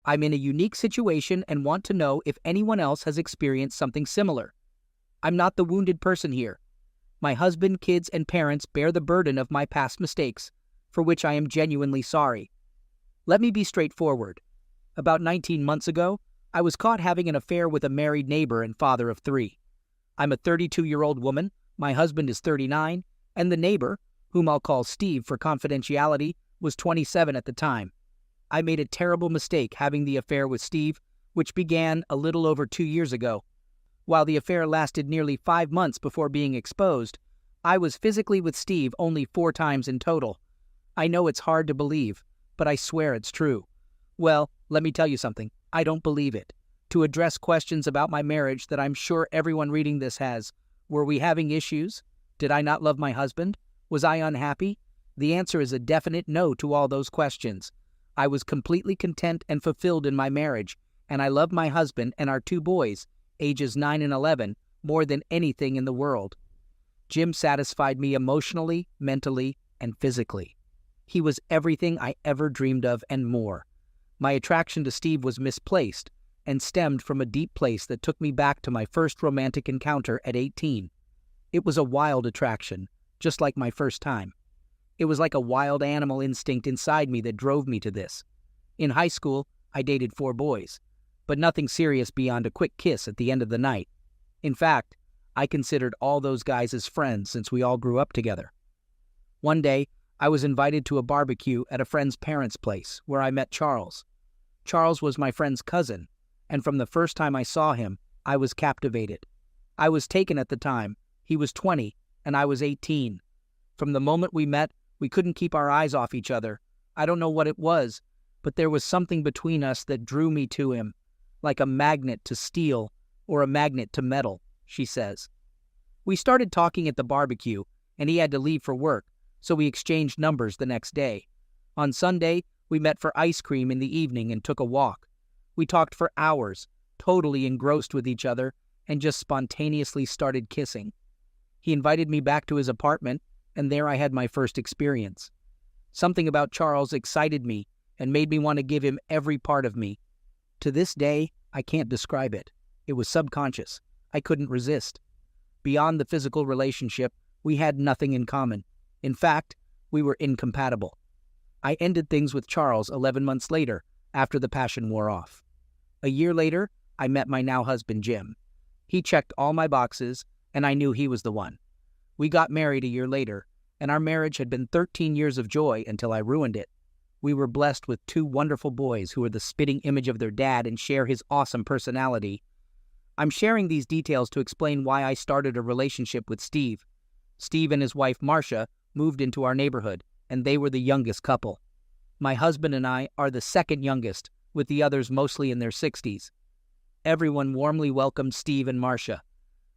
I'm in a unique situation and want to know if anyone else has experienced something similar. I'm not the wounded person here. My husband, kids, and parents bear the burden of my past mistakes, for which I am genuinely sorry. Let me be straightforward. About 19 months ago, I was caught having an affair with a married neighbor and father of 3. I'm a 32-year-old woman, my husband is 39, and the neighbor, whom I'll call Steve for confidentiality, was 27 at the time. I made a terrible mistake having the affair with Steve, which began a little over 2 years ago. While the affair lasted nearly 5 months before being exposed, I was physically with Steve only 4 times in total. I know it's hard to believe, but I swear it's true. Well, let me tell you something. I don't believe it. To address questions about my marriage that I'm sure everyone reading this has, were we having issues? Did I not love my husband? Was I unhappy? The answer is a definite no to all those questions. I was completely content and fulfilled in my marriage, and I love my husband and our 2 boys, ages 9 and 11, more than anything in the world. Jim satisfied me emotionally, mentally, and physically. He was everything I ever dreamed of and more. My attraction to Steve was misplaced and stemmed from a deep place that took me back to my first romantic encounter at 18. It was a wild attraction, just like my first time. It was like a wild animal instinct inside me that drove me to this. In high school, I dated 4 boys, but nothing serious beyond a quick kiss at the end of the night. In fact, I considered all those guys as friends since we all grew up together. One day, I was invited to a barbecue at a friend's parents' place where I met Charles. Charles was my friend's cousin, and from the first time I saw him, I was captivated. I was taken at the time. He was 20, and I was 18. From the moment we met, we couldn't keep our eyes off each other. I don't know what it was, but there was something between us that drew me to him, like a magnet to steel or a magnet to metal, she says. We started talking at the barbecue, and he had to leave for work, so we exchanged numbers the next day. On Sunday, we met for ice cream in the evening and took a walk. We talked for hours, totally engrossed with each other, and just spontaneously started kissing. He invited me back to his apartment, and there I had my first experience. Something about Charles excited me and made me want to give him every part of me. To this day, I can't describe it. It was subconscious. I couldn't resist. Beyond the physical relationship, we had nothing in common. In fact, we were incompatible. I ended things with Charles 11 months later, after the passion wore off. A year later, I met my now husband, Jim. He checked all my boxes, and I knew he was the one. We got married a year later, and our marriage had been 13 years of joy until I ruined it. We were blessed with 2 wonderful boys who are the spitting image of their dad and share his awesome personality. I'm sharing these details to explain why I started a relationship with Steve. Steve and his wife, Marcia, moved into our neighborhood, and they were the youngest couple. My husband and I are the second youngest, with the others mostly in their 60s. Everyone warmly welcomed Steve and Marcia.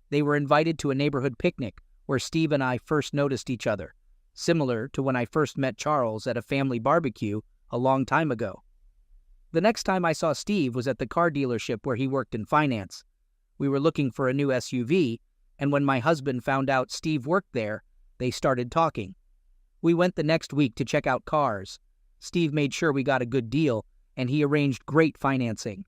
They were invited to a neighborhood picnic where Steve and I first noticed each other, similar to when I first met Charles at a family barbecue a long time ago. The next time I saw Steve was at the car dealership where he worked in finance. We were looking for a new SUV, and when my husband found out Steve worked there, they started talking. We went the next week to check out cars. Steve made sure we got a good deal, and he arranged great financing.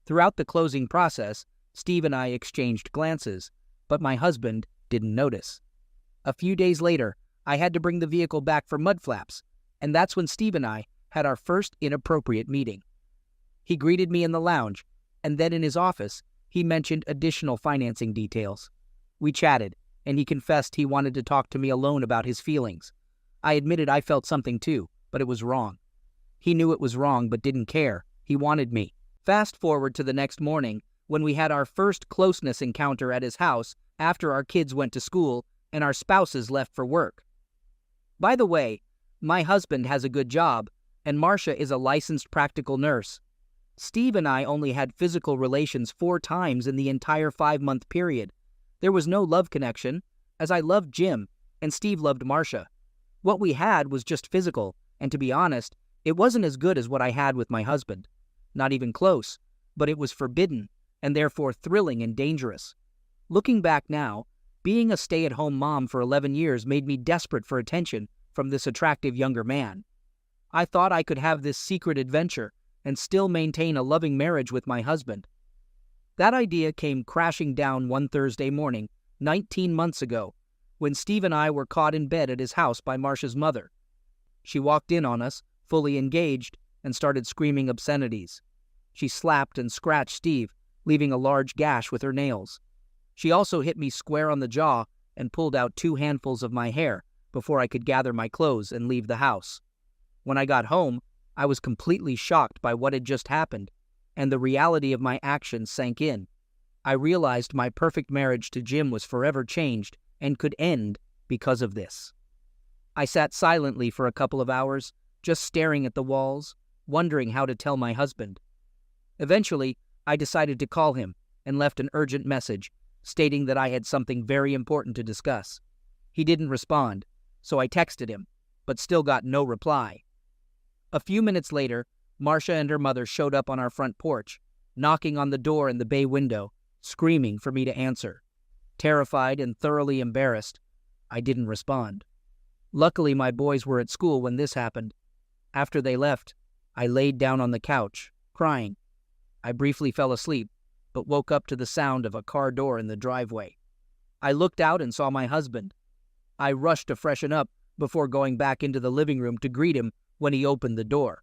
Throughout the closing process, Steve and I exchanged glances, but my husband didn't notice. A few days later, I had to bring the vehicle back for mud flaps, and that's when Steve and I had our first inappropriate meeting. He greeted me in the lounge, and then in his office, he mentioned additional financing details. We chatted, and he confessed he wanted to talk to me alone about his feelings. I admitted I felt something too, but it was wrong. He knew it was wrong but didn't care. He wanted me. Fast forward to the next morning, when we had our first closeness encounter at his house after our kids went to school and our spouses left for work. By the way, my husband has a good job, and Marcia is a licensed practical nurse. Steve and I only had physical relations 4 times in the entire 5-month period. There was no love connection, as I loved Jim, and Steve loved Marcia. What we had was just physical, and to be honest, it wasn't as good as what I had with my husband. Not even close, but it was forbidden, and therefore thrilling and dangerous. Looking back now, being a stay-at-home mom for 11 years made me desperate for attention from this attractive younger man. I thought I could have this secret adventure, and still maintain a loving marriage with my husband. That idea came crashing down one Thursday morning, 19 months ago, when Steve and I were caught in bed at his house by Marcia's mother. She walked in on us, fully engaged, and started screaming obscenities. She slapped and scratched Steve, leaving a large gash with her nails. She also hit me square on the jaw and pulled out 2 handfuls of my hair before I could gather my clothes and leave the house. When I got home, I was completely shocked by what had just happened, and the reality of my actions sank in. I realized my perfect marriage to Jim was forever changed and could end because of this. I sat silently for a couple of hours, just staring at the walls, wondering how to tell my husband. Eventually, I decided to call him and left an urgent message, stating that I had something very important to discuss. He didn't respond, so I texted him, but still got no reply. A few minutes later, Marcia and her mother showed up on our front porch, knocking on the door in the bay window, screaming for me to answer. Terrified and thoroughly embarrassed, I didn't respond. Luckily, my boys were at school when this happened. After they left, I laid down on the couch, crying. I briefly fell asleep, but woke up to the sound of a car door in the driveway. I looked out and saw my husband. I rushed to freshen up before going back into the living room to greet him when he opened the door.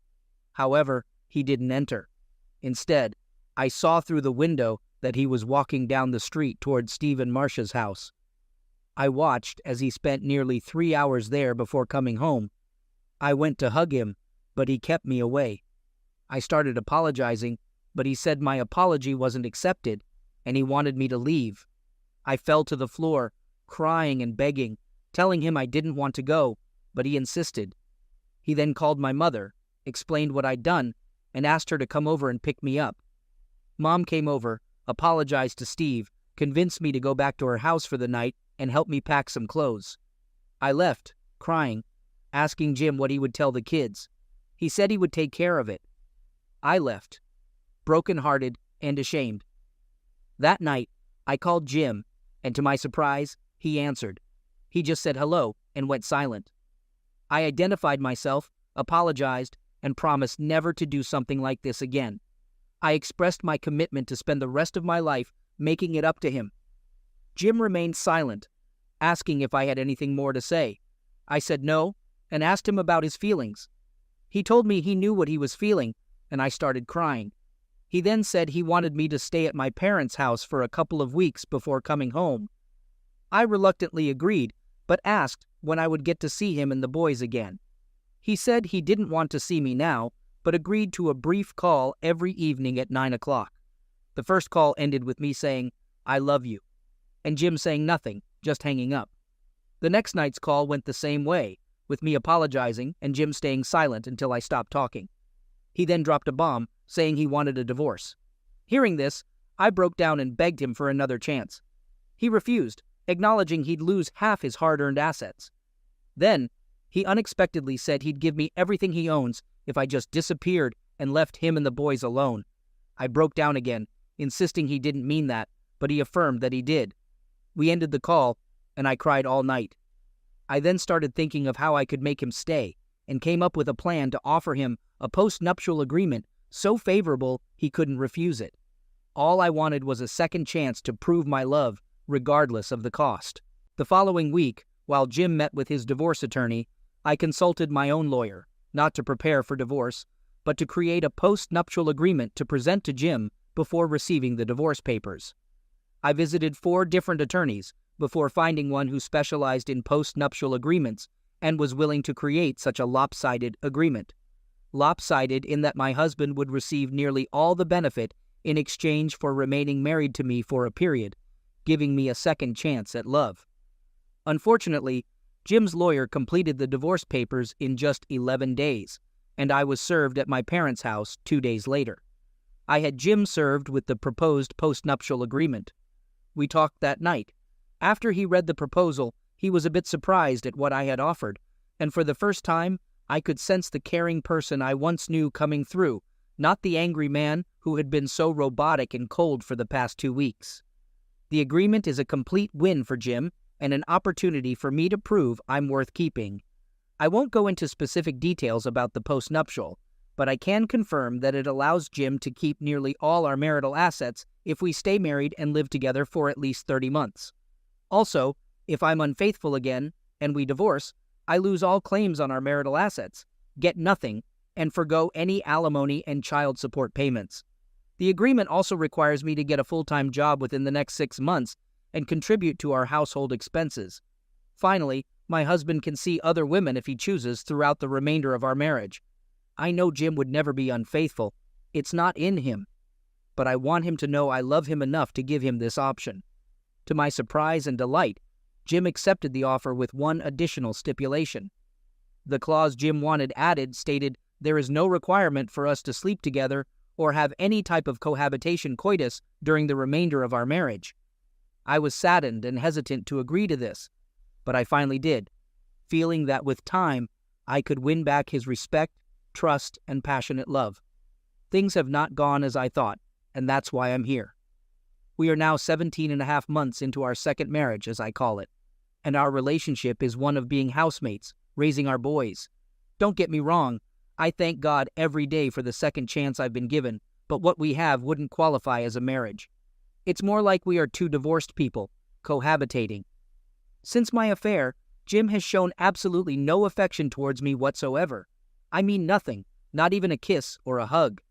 However, he didn't enter. Instead, I saw through the window that he was walking down the street toward Steve and Marcia's house. I watched as he spent nearly 3 hours there before coming home. I went to hug him, but he kept me away. I started apologizing, but he said my apology wasn't accepted, and he wanted me to leave. I fell to the floor, crying and begging, telling him I didn't want to go, but he insisted. He then called my mother, explained what I'd done, and asked her to come over and pick me up. Mom came over, apologized to Steve, convinced me to go back to her house for the night, and helped me pack some clothes. I left, crying, asking Jim what he would tell the kids. He said he would take care of it. I left, broken-hearted and ashamed. That night, I called Jim, and to my surprise, he answered. He just said hello and went silent. I identified myself, apologized, and promised never to do something like this again. I expressed my commitment to spend the rest of my life making it up to him. Jim remained silent, asking if I had anything more to say. I said no, and asked him about his feelings. He told me he knew what he was feeling, and I started crying. He then said he wanted me to stay at my parents' house for a couple of weeks before coming home. I reluctantly agreed, but asked when I would get to see him and the boys again. He said he didn't want to see me now, but agreed to a brief call every evening at 9 o'clock. The first call ended with me saying, "I love you," and Jim saying nothing, just hanging up. The next night's call went the same way, with me apologizing and Jim staying silent until I stopped talking. He then dropped a bomb, saying he wanted a divorce. Hearing this, I broke down and begged him for another chance. He refused, acknowledging he'd lose half his hard-earned assets. Then, he unexpectedly said he'd give me everything he owns if I just disappeared and left him and the boys alone. I broke down again, insisting he didn't mean that, but he affirmed that he did. We ended the call, and I cried all night. I then started thinking of how I could make him stay, and came up with a plan to offer him a post-nuptial agreement so favorable he couldn't refuse it. All I wanted was a second chance to prove my love, regardless of the cost. The following week, while Jim met with his divorce attorney, I consulted my own lawyer, not to prepare for divorce, but to create a post-nuptial agreement to present to Jim before receiving the divorce papers. I visited 4 different attorneys before finding one who specialized in post-nuptial agreements and was willing to create such a lopsided agreement. Lopsided in that my husband would receive nearly all the benefit in exchange for remaining married to me for a period, giving me a second chance at love. Unfortunately, Jim's lawyer completed the divorce papers in just 11 days, and I was served at my parents' house 2 days later. I had Jim served with the proposed post-nuptial agreement. We talked that night. After he read the proposal, he was a bit surprised at what I had offered, and for the first time, I could sense the caring person I once knew coming through, not the angry man who had been so robotic and cold for the past 2 weeks. The agreement is a complete win for Jim and an opportunity for me to prove I'm worth keeping. I won't go into specific details about the postnuptial, but I can confirm that it allows Jim to keep nearly all our marital assets if we stay married and live together for at least 30 months. Also, if I'm unfaithful again and we divorce, I lose all claims on our marital assets, get nothing, and forgo any alimony and child support payments. The agreement also requires me to get a full-time job within the next 6 months and contribute to our household expenses. Finally, my husband can see other women if he chooses throughout the remainder of our marriage. I know Jim would never be unfaithful. It's not in him. But I want him to know I love him enough to give him this option. To my surprise and delight, Jim accepted the offer with one additional stipulation. The clause Jim wanted added stated there is no requirement for us to sleep together or have any type of cohabitation coitus during the remainder of our marriage. I was saddened and hesitant to agree to this, but I finally did, feeling that with time I could win back his respect, trust, and passionate love. Things have not gone as I thought, and that's why I'm here. We are now 17 and a half months into our second marriage, as I call it, and our relationship is one of being housemates, raising our boys. Don't get me wrong, I thank God every day for the second chance I've been given, but what we have wouldn't qualify as a marriage. It's more like we are two divorced people, cohabitating. Since my affair, Jim has shown absolutely no affection towards me whatsoever. I mean nothing, not even a kiss or a hug.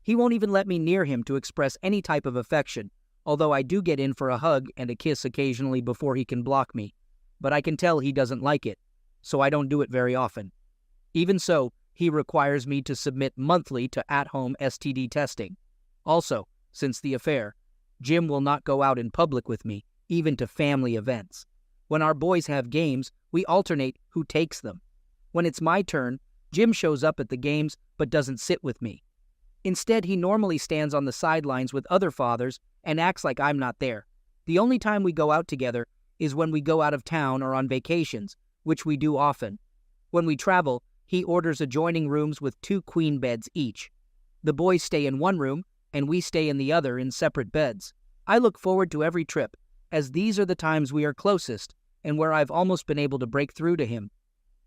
He won't even let me near him to express any type of affection, although I do get in for a hug and a kiss occasionally before he can block me. But I can tell he doesn't like it, so I don't do it very often. Even so, he requires me to submit monthly to at-home STD testing. Also, since the affair, Jim will not go out in public with me, even to family events. When our boys have games, we alternate who takes them. When it's my turn, Jim shows up at the games but doesn't sit with me. Instead, he normally stands on the sidelines with other fathers and acts like I'm not there. The only time we go out together is when we go out of town or on vacations, which we do often. When we travel, he orders adjoining rooms with 2 queen beds each. The boys stay in one room, and we stay in the other in separate beds. I look forward to every trip, as these are the times we are closest and where I've almost been able to break through to him.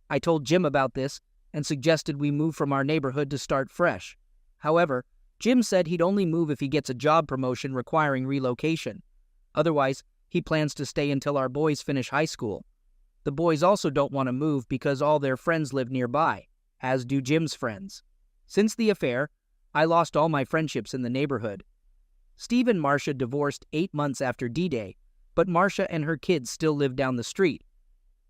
I told Jim about this and suggested we move from our neighborhood to start fresh. However, Jim said he'd only move if he gets a job promotion requiring relocation. Otherwise, he plans to stay until our boys finish high school. The boys also don't want to move because all their friends live nearby, as do Jim's friends. Since the affair, I lost all my friendships in the neighborhood. Steve and Marcia divorced 8 months after D-Day, but Marcia and her kids still live down the street.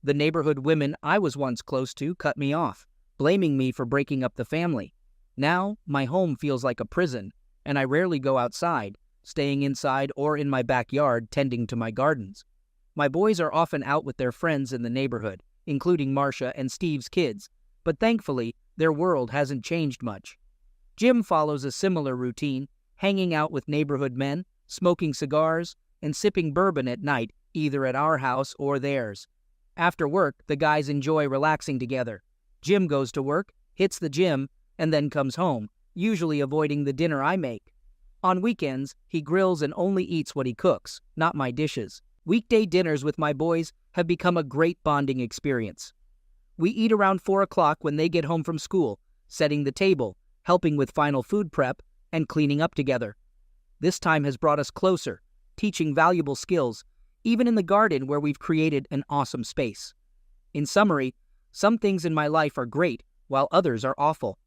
The neighborhood women I was once close to cut me off, blaming me for breaking up the family. Now, my home feels like a prison, and I rarely go outside, staying inside or in my backyard tending to my gardens. My boys are often out with their friends in the neighborhood, including Marcia and Steve's kids, but thankfully, their world hasn't changed much. Jim follows a similar routine, hanging out with neighborhood men, smoking cigars, and sipping bourbon at night, either at our house or theirs. After work, the guys enjoy relaxing together. Jim goes to work, hits the gym, and then comes home, usually avoiding the dinner I make. On weekends, he grills and only eats what he cooks, not my dishes. Weekday dinners with my boys have become a great bonding experience. We eat around 4 o'clock when they get home from school, setting the table, helping with final food prep, and cleaning up together. This time has brought us closer, teaching valuable skills, even in the garden where we've created an awesome space. In summary, some things in my life are great, while others are awful.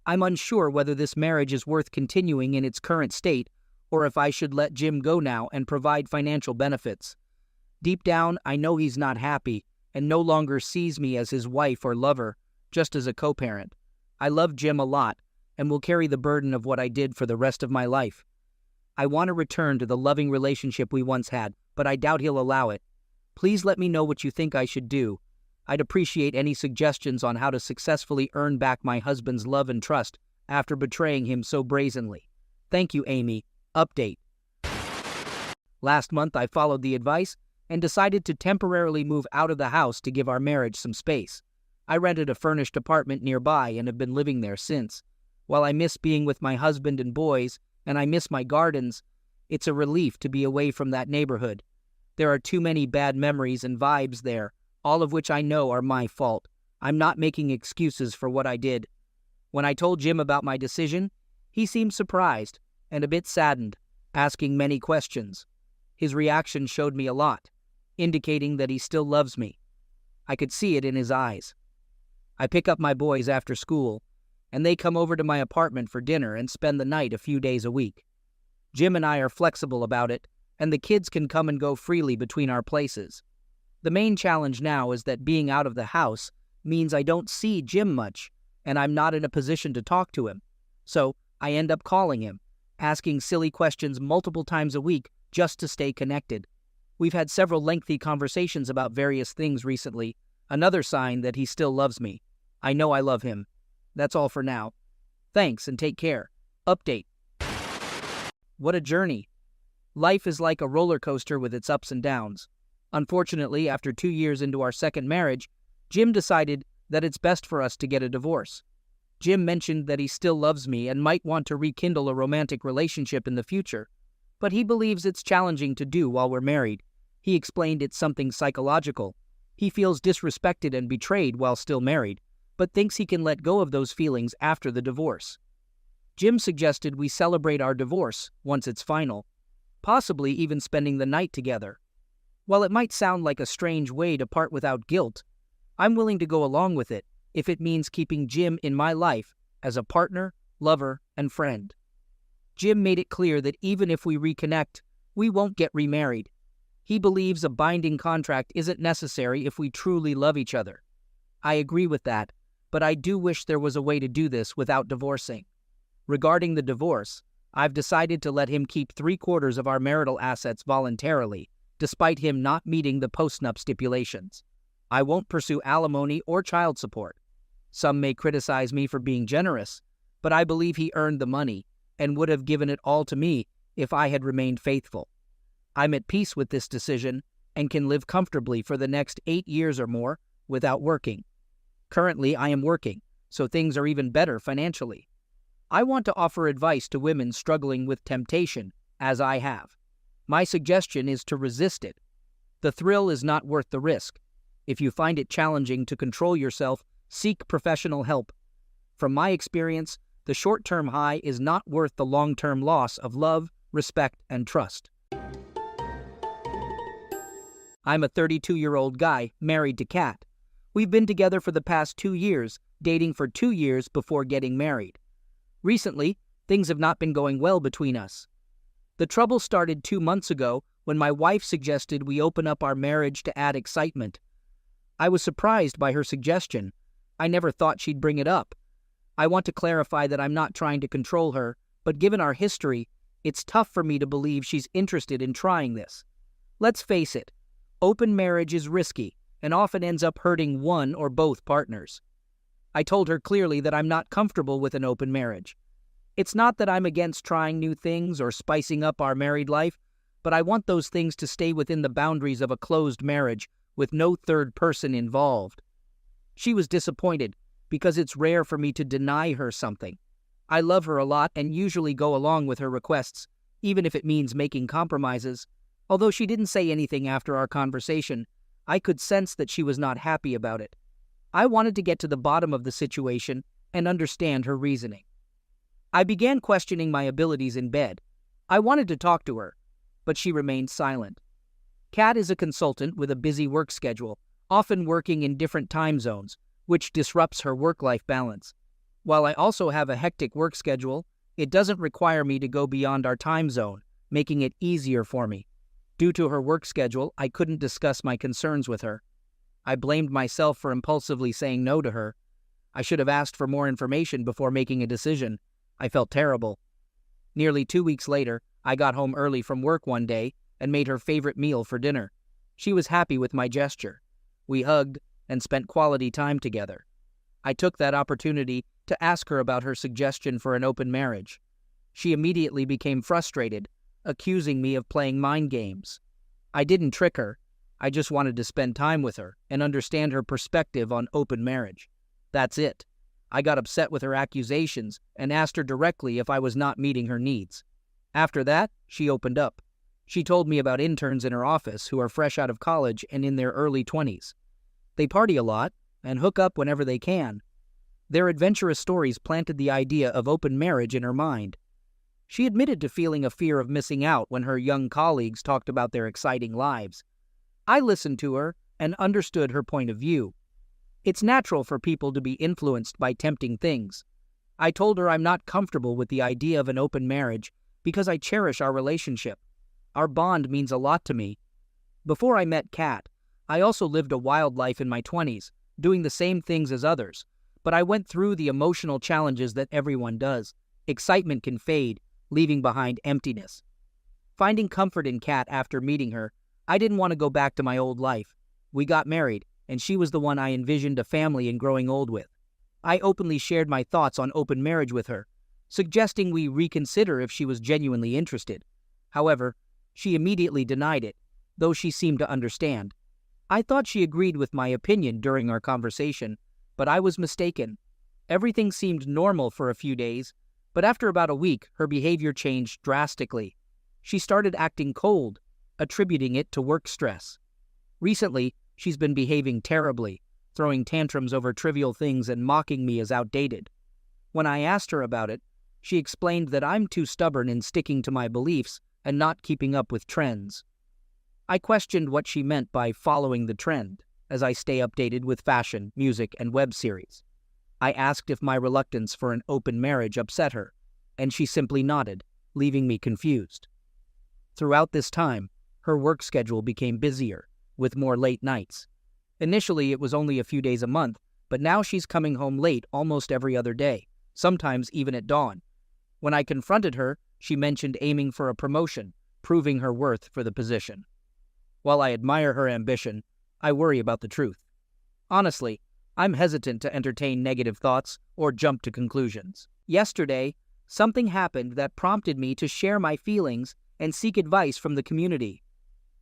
I'm unsure whether this marriage is worth continuing in its current state, or if I should let Jim go now and provide financial benefits. Deep down, I know he's not happy and no longer sees me as his wife or lover, just as a co-parent. I love Jim a lot and will carry the burden of what I did for the rest of my life. I want to return to the loving relationship we once had, but I doubt he'll allow it. Please let me know what you think I should do. I'd appreciate any suggestions on how to successfully earn back my husband's love and trust after betraying him so brazenly. Thank you, Amy. Update. Last month, I followed the advice and decided to temporarily move out of the house to give our marriage some space. I rented a furnished apartment nearby and have been living there since. While I miss being with my husband and boys, and I miss my gardens, it's a relief to be away from that neighborhood. There are too many bad memories and vibes there, all of which I know are my fault. I'm not making excuses for what I did. When I told Jim about my decision, he seemed surprised and a bit saddened, asking many questions. His reaction showed me a lot, indicating that he still loves me. I could see it in his eyes. I pick up my boys after school, and they come over to my apartment for dinner and spend the night a few days a week. Jim and I are flexible about it, and the kids can come and go freely between our places. The main challenge now is that being out of the house means I don't see Jim much, and I'm not in a position to talk to him. So I end up calling him, asking silly questions multiple times a week just to stay connected. We've had several lengthy conversations about various things recently, another sign that he still loves me. I know I love him. That's all for now. Thanks and take care. Update. What a journey. Life is like a roller coaster with its ups and downs. Unfortunately, after 2 years into our second marriage, Jim decided that it's best for us to get a divorce. Jim mentioned that he still loves me and might want to rekindle a romantic relationship in the future, but he believes it's challenging to do while we're married. He explained it's something psychological. He feels disrespected and betrayed while still married, but thinks he can let go of those feelings after the divorce. Jim suggested we celebrate our divorce once it's final, possibly even spending the night together. While it might sound like a strange way to part without guilt, I'm willing to go along with it if it means keeping Jim in my life as a partner, lover, and friend. Jim made it clear that even if we reconnect, we won't get remarried. He believes a binding contract isn't necessary if we truly love each other. I agree with that, but I do wish there was a way to do this without divorcing. Regarding the divorce, I've decided to let him keep 3/4 of our marital assets voluntarily, despite him not meeting the postnup stipulations. I won't pursue alimony or child support. Some may criticize me for being generous, but I believe he earned the money and would have given it all to me if I had remained faithful. I'm at peace with this decision and can live comfortably for the next 8 years or more without working. Currently, I am working, so things are even better financially. I want to offer advice to women struggling with temptation, as I have. My suggestion is to resist it. The thrill is not worth the risk. If you find it challenging to control yourself, seek professional help. From my experience, the short-term high is not worth the long-term loss of love, respect, and trust. I'm a 32-year-old guy married to Kat. We've been together for the past 2 years, dating for 2 years before getting married. Recently, things have not been going well between us. The trouble started 2 months ago when my wife suggested we open up our marriage to add excitement. I was surprised by her suggestion. I never thought she'd bring it up. I want to clarify that I'm not trying to control her, but given our history, it's tough for me to believe she's interested in trying this. Let's face it, open marriage is risky and often ends up hurting one or both partners. I told her clearly that I'm not comfortable with an open marriage. It's not that I'm against trying new things or spicing up our married life, but I want those things to stay within the boundaries of a closed marriage with no third person involved. She was disappointed because it's rare for me to deny her something. I love her a lot and usually go along with her requests, even if it means making compromises. Although she didn't say anything after our conversation, I could sense that she was not happy about it. I wanted to get to the bottom of the situation and understand her reasoning. I began questioning my abilities in bed. I wanted to talk to her, but she remained silent. Kat is a consultant with a busy work schedule, often working in different time zones, which disrupts her work-life balance. While I also have a hectic work schedule, it doesn't require me to go beyond our time zone, making it easier for me. Due to her work schedule, I couldn't discuss my concerns with her. I blamed myself for impulsively saying no to her. I should have asked for more information before making a decision. I felt terrible. Nearly 2 weeks later, I got home early from work one day and made her favorite meal for dinner. She was happy with my gesture. We hugged and spent quality time together. I took that opportunity to ask her about her suggestion for an open marriage. She immediately became frustrated, accusing me of playing mind games. I didn't trick her. I just wanted to spend time with her and understand her perspective on open marriage. That's it. I got upset with her accusations and asked her directly if I was not meeting her needs. After that, she opened up. She told me about interns in her office who are fresh out of college and in their early 20s. They party a lot and hook up whenever they can. Their adventurous stories planted the idea of open marriage in her mind. She admitted to feeling a fear of missing out when her young colleagues talked about their exciting lives. I listened to her and understood her point of view. It's natural for people to be influenced by tempting things. I told her I'm not comfortable with the idea of an open marriage because I cherish our relationship. Our bond means a lot to me. Before I met Kat, I also lived a wild life in my 20s, doing the same things as others, but I went through the emotional challenges that everyone does. Excitement can fade, leaving behind emptiness. Finding comfort in Kat after meeting her, I didn't want to go back to my old life. We got married, and she was the one I envisioned a family and growing old with. I openly shared my thoughts on open marriage with her, suggesting we reconsider if she was genuinely interested. However, she immediately denied it, though she seemed to understand. I thought she agreed with my opinion during our conversation, but I was mistaken. Everything seemed normal for a few days, but after about a week, her behavior changed drastically. She started acting cold, attributing it to work stress. Recently, she's been behaving terribly, throwing tantrums over trivial things and mocking me as outdated. When I asked her about it, she explained that I'm too stubborn in sticking to my beliefs and not keeping up with trends. I questioned what she meant by following the trend, as I stay updated with fashion, music, and web series. I asked if my reluctance for an open marriage upset her, and she simply nodded, leaving me confused. Throughout this time, her work schedule became busier, with more late nights. Initially, it was only a few days a month, but now she's coming home late almost every other day, sometimes even at dawn. When I confronted her, she mentioned aiming for a promotion, proving her worth for the position. While I admire her ambition, I worry about the truth. Honestly, I'm hesitant to entertain negative thoughts or jump to conclusions. Yesterday, something happened that prompted me to share my feelings and seek advice from the community.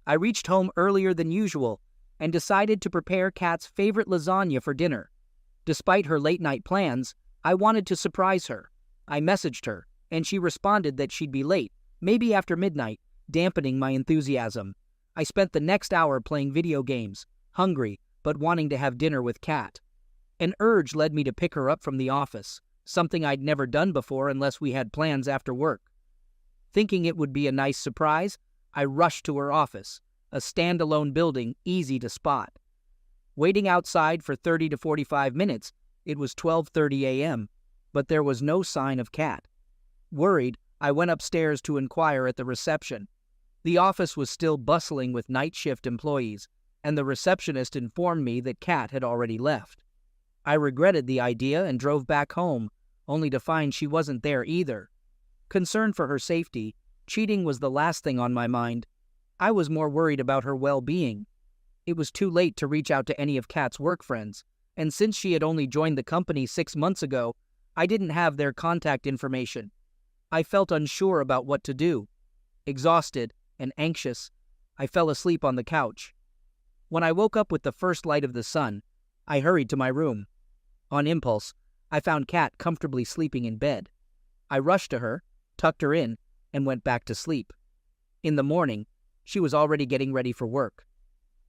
I reached home earlier than usual and decided to prepare Kat's favorite lasagna for dinner. Despite her late-night plans, I wanted to surprise her. I messaged her, and she responded that she'd be late, maybe after midnight, dampening my enthusiasm. I spent the next hour playing video games, hungry, but wanting to have dinner with Kat. An urge led me to pick her up from the office, something I'd never done before unless we had plans after work. Thinking it would be a nice surprise, I rushed to her office, a standalone building easy to spot. Waiting outside for 30 to 45 minutes, it was 12:30 a.m., but there was no sign of Kat. Worried, I went upstairs to inquire at the reception. The office was still bustling with night shift employees, and the receptionist informed me that Kat had already left. I regretted the idea and drove back home, only to find she wasn't there either. Concerned for her safety, cheating was the last thing on my mind. I was more worried about her well-being. It was too late to reach out to any of Kat's work friends, and since she had only joined the company 6 months ago, I didn't have their contact information. I felt unsure about what to do. Exhausted and anxious, I fell asleep on the couch. When I woke up with the first light of the sun, I hurried to my room. On impulse, I found Kat comfortably sleeping in bed. I rushed to her, tucked her in, and went back to sleep. In the morning, she was already getting ready for work.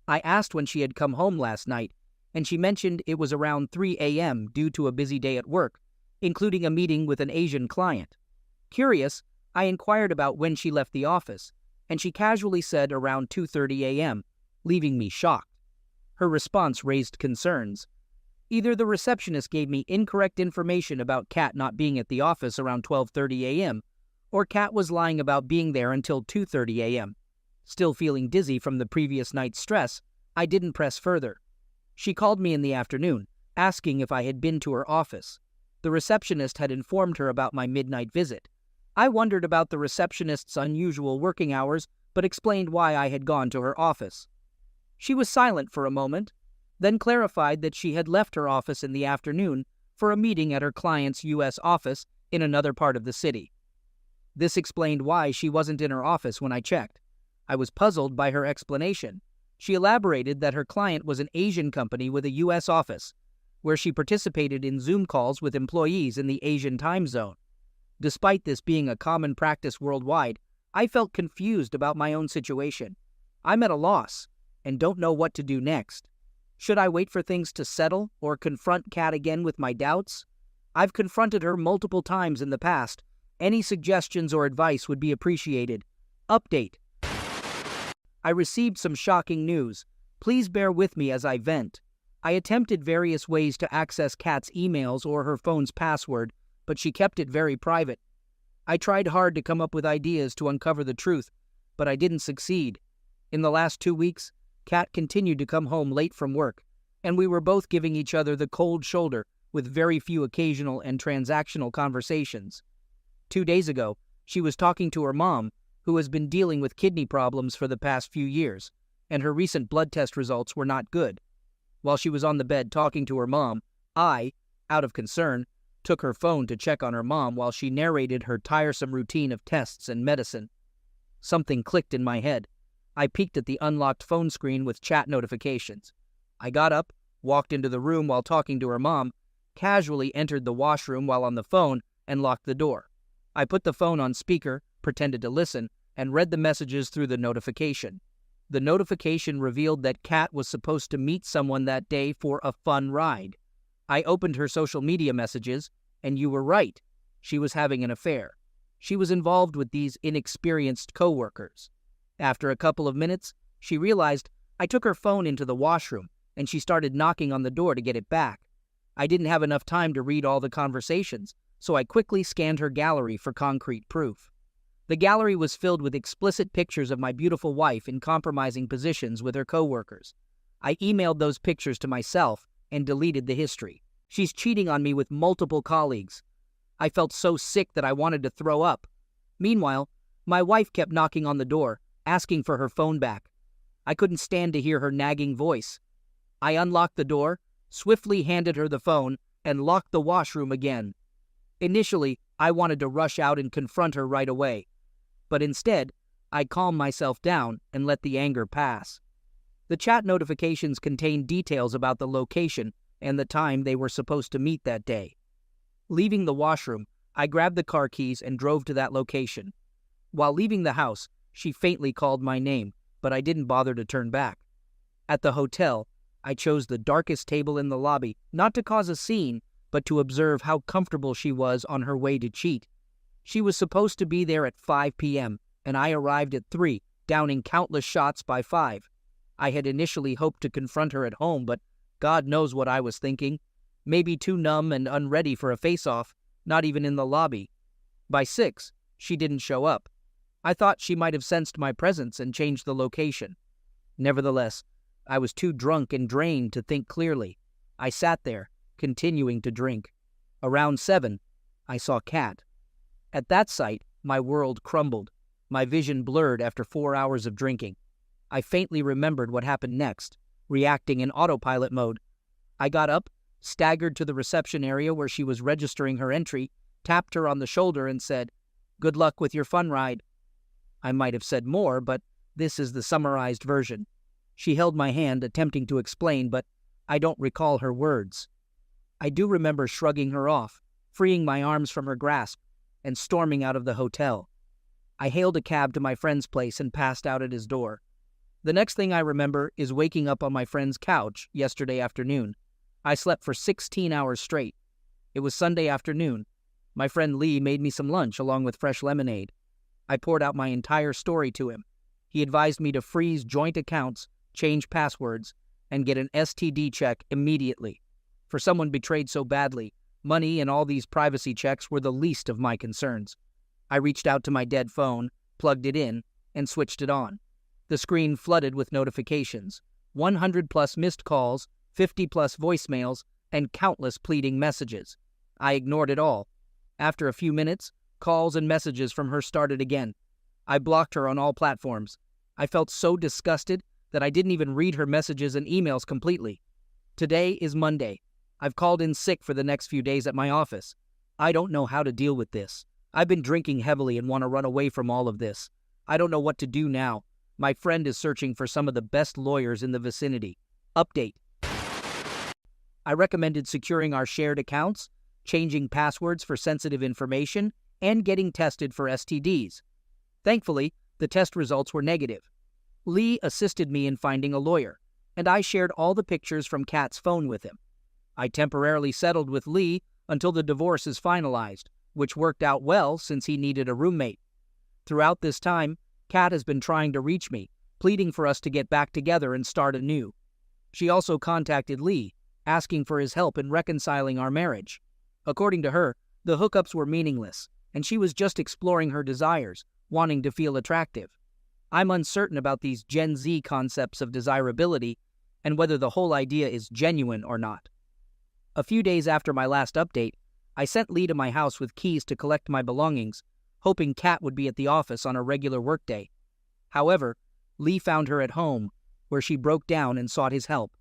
I asked when she had come home last night, and she mentioned it was around 3 a.m. due to a busy day at work, including a meeting with an Asian client. Curious, I inquired about when she left the office, and she casually said around 2:30 a.m., leaving me shocked. Her response raised concerns. Either the receptionist gave me incorrect information about Kat not being at the office around 12:30 a.m., or Kat was lying about being there until 2:30 a.m. Still feeling dizzy from the previous night's stress, I didn't press further. She called me in the afternoon, asking if I had been to her office. The receptionist had informed her about my midnight visit. I wondered about the receptionist's unusual working hours, but explained why I had gone to her office. She was silent for a moment, then clarified that she had left her office in the afternoon for a meeting at her client's U.S. office in another part of the city. This explained why she wasn't in her office when I checked. I was puzzled by her explanation. She elaborated that her client was an Asian company with a U.S. office, where she participated in Zoom calls with employees in the Asian time zone. Despite this being a common practice worldwide, I felt confused about my own situation. I'm at a loss and don't know what to do next. Should I wait for things to settle or confront Kat again with my doubts? I've confronted her multiple times in the past. Any suggestions or advice would be appreciated. Update. I received some shocking news. Please bear with me as I vent. I attempted various ways to access Kat's emails or her phone's password, but she kept it very private. I tried hard to come up with ideas to uncover the truth, but I didn't succeed. In the last 2 weeks, Kat continued to come home late from work, and we were both giving each other the cold shoulder with very few occasional and transactional conversations. 2 days ago, she was talking to her mom, who has been dealing with kidney problems for the past few years, and her recent blood test results were not good. While she was on the bed talking to her mom, I, out of concern, took her phone to check on her mom while she narrated her tiresome routine of tests and medicine. Something clicked in my head. I peeked at the unlocked phone screen with chat notifications. I got up, walked into the room while talking to her mom, casually entered the washroom while on the phone, and locked the door. I put the phone on speaker, pretended to listen, and read the messages through the notification. The notification revealed that Kat was supposed to meet someone that day for a fun ride. I opened her social media messages, and you were right. She was having an affair. She was involved with these inexperienced coworkers. After a couple of minutes, she realized I took her phone into the washroom, and she started knocking on the door to get it back. I didn't have enough time to read all the conversations, so I quickly scanned her gallery for concrete proof. The gallery was filled with explicit pictures of my beautiful wife in compromising positions with her coworkers. I emailed those pictures to myself and deleted the history. She's cheating on me with multiple colleagues. I felt so sick that I wanted to throw up. Meanwhile, my wife kept knocking on the door, asking for her phone back. I couldn't stand to hear her nagging voice. I unlocked the door, swiftly handed her the phone, and locked the washroom again. Initially, I wanted to rush out and confront her right away. But instead, I calmed myself down and let the anger pass. The chat notifications contained details about the location and the time they were supposed to meet that day. Leaving the washroom, I grabbed the car keys and drove to that location. While leaving the house, she faintly called my name, but I didn't bother to turn back. At the hotel, I chose the darkest table in the lobby, not to cause a scene, but to observe how comfortable she was on her way to cheat. She was supposed to be there at 5 p.m., and I arrived at 3, downing countless shots by 5. I had initially hoped to confront her at home, but God knows what I was thinking. Maybe too numb and unready for a face-off, not even in the lobby. By 6, she didn't show up. I thought she might have sensed my presence and changed the location. Nevertheless, I was too drunk and drained to think clearly. I sat there, continuing to drink. Around 7, I saw Kat. At that sight, my world crumbled. My vision blurred after 4 hours of drinking. I faintly remembered what happened next, reacting in autopilot mode. I got up, staggered to the reception area where she was registering her entry, tapped her on the shoulder and said, "Good luck with your fun ride." I might have said more, but this is the summarized version. She held my hand, attempting to explain, but I don't recall her words. I do remember shrugging her off, freeing my arms from her grasp, and storming out of the hotel. I hailed a cab to my friend's place and passed out at his door. The next thing I remember is waking up on my friend's couch yesterday afternoon. I slept for 16 hours straight. It was Sunday afternoon. My friend Lee made me some lunch along with fresh lemonade. I poured out my entire story to him. He advised me to freeze joint accounts, change passwords, and get an STD check immediately. For someone betrayed so badly, money and all these privacy checks were the least of my concerns. I reached out to my dead phone, plugged it in, and switched it on. The screen flooded with notifications, 100+ missed calls, 50+ voicemails, and countless pleading messages. I ignored it all. After a few minutes, calls and messages from her started again. I blocked her on all platforms. I felt so disgusted that I didn't even read her messages and emails completely. Today is Monday. I've called in sick for the next few days at my office. I don't know how to deal with this. I've been drinking heavily and want to run away from all of this. I don't know what to do now. My friend is searching for some of the best lawyers in the vicinity. Update. I recommended securing our shared accounts, changing passwords for sensitive information, and getting tested for STDs. Thankfully, the test results were negative. Lee assisted me in finding a lawyer, and I shared all the pictures from Kat's phone with him. I temporarily settled with Lee until the divorce is finalized, which worked out well since he needed a roommate. Throughout this time, Kat has been trying to reach me, pleading for us to get back together and start anew. She also contacted Lee, asking for his help in reconciling our marriage. According to her, the hookups were meaningless, and she was just exploring her desires, wanting to feel attractive. I'm uncertain about these Gen Z concepts of desirability and whether the whole idea is genuine or not. A few days after my last update, I sent Lee to my house with keys to collect my belongings, hoping Kat would be at the office on a regular workday. However, Lee found her at home, where she broke down and sought his help.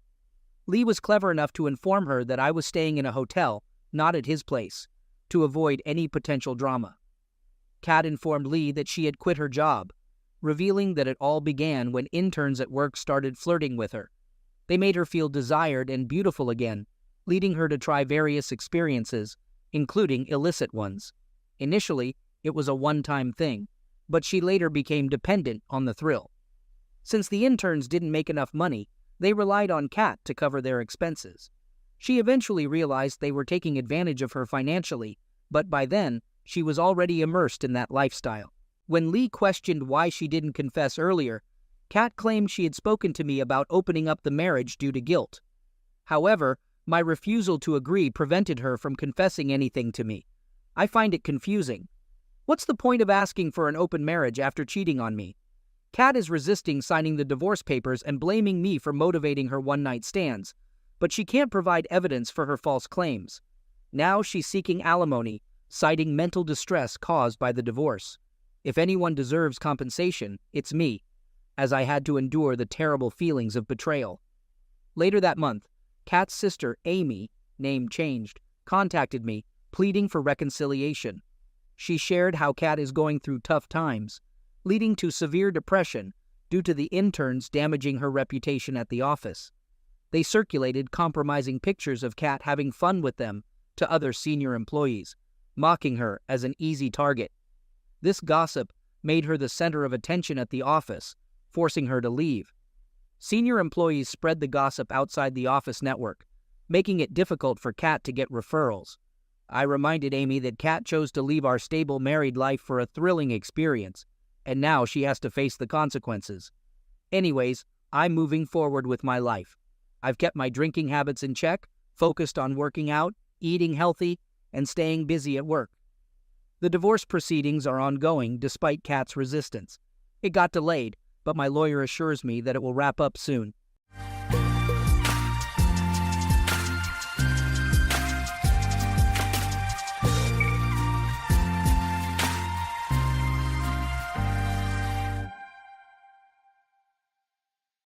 Lee was clever enough to inform her that I was staying in a hotel, not at his place, to avoid any potential drama. Kat informed Lee that she had quit her job, revealing that it all began when interns at work started flirting with her. They made her feel desired and beautiful again, leading her to try various experiences, including illicit ones. Initially, it was a one-time thing, but she later became dependent on the thrill. Since the interns didn't make enough money, they relied on Kat to cover their expenses. She eventually realized they were taking advantage of her financially, but by then, she was already immersed in that lifestyle. When Lee questioned why she didn't confess earlier, Kat claimed she had spoken to me about opening up the marriage due to guilt. However, my refusal to agree prevented her from confessing anything to me. I find it confusing. What's the point of asking for an open marriage after cheating on me? Kat is resisting signing the divorce papers and blaming me for motivating her one-night stands, but she can't provide evidence for her false claims. Now she's seeking alimony, citing mental distress caused by the divorce. If anyone deserves compensation, it's me, as I had to endure the terrible feelings of betrayal. Later that month, Kat's sister, Amy, name changed, contacted me, pleading for reconciliation. She shared how Kat is going through tough times, leading to severe depression due to the interns damaging her reputation at the office. They circulated compromising pictures of Kat having fun with them to other senior employees, mocking her as an easy target. This gossip made her the center of attention at the office, forcing her to leave. Senior employees spread the gossip outside the office network, making it difficult for Kat to get referrals. I reminded Amy that Kat chose to leave our stable married life for a thrilling experience, and now she has to face the consequences. Anyways, I'm moving forward with my life. I've kept my drinking habits in check, focused on working out, eating healthy, and staying busy at work. The divorce proceedings are ongoing despite Kat's resistance. It got delayed, but my lawyer assures me that it will wrap up soon.